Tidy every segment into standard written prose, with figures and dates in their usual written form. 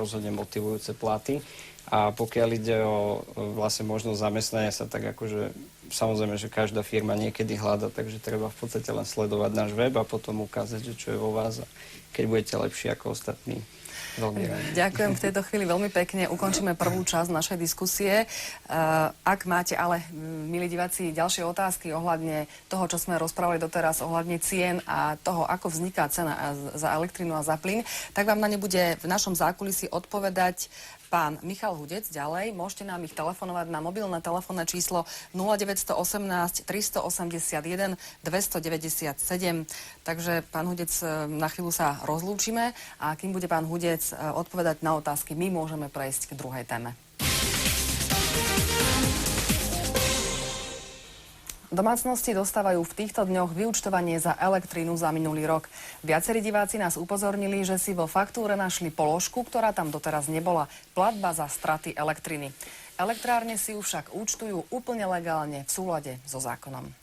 rozhodne motivujúce platy. A pokiaľ ide o vlastne možnosť zamestnania sa, tak akože samozrejme, že každá firma niekedy hľada, takže treba v podstate len sledovať náš web a potom ukázať, že čo je vo vás a keď budete lepší ako ostatní. Veľmi rád. Ďakujem v tejto chvíli veľmi pekne. Ukončíme prvú časť našej diskusie. Ak máte ale, milí diváci, ďalšie otázky ohľadne toho, čo sme rozprávali doteraz, ohľadne cien a toho, ako vzniká cena za elektrinu a za plyn, tak vám na ne bude v našom zákulisí odpovedať pán Michal Hudec. Ďalej môžete nám ich telefonovať na mobilné telefónne číslo 0918 381 297. Takže, pán Hudec, na chvíľu sa rozlúčime a kým bude pán Hudec odpovedať na otázky, my môžeme prejsť k druhej téme. Domácnosti dostávajú v týchto dňoch vyúčtovanie za elektrínu za minulý rok. Viacerí diváci nás upozornili, že si vo faktúre našli položku, ktorá tam doteraz nebola. Platba za straty elektriny. Elektrárne si ju však účtujú úplne legálne v súlade so zákonom.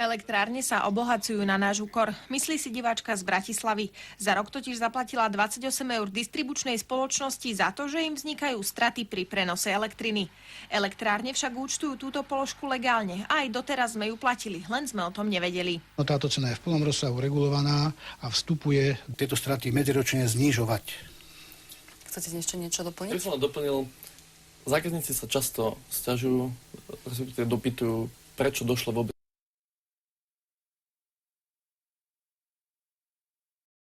Elektrárne sa obohacujú na náš úkor, myslí si diváčka z Bratislavy. Za rok totiž zaplatila 28 eur distribučnej spoločnosti za to, že im vznikajú straty pri prenose elektriny. Elektrárne však účtujú túto položku legálne a aj doteraz sme ju platili, len sme o tom nevedeli. No, táto cena je v plnom rozsahu regulovaná a vstupuje tieto straty medziročne znižovať. Chcete ešte niečo doplniť? Ja som doplnil, zákazníci sa často sťažujú, respektíve dopytujú, prečo došlo vôbec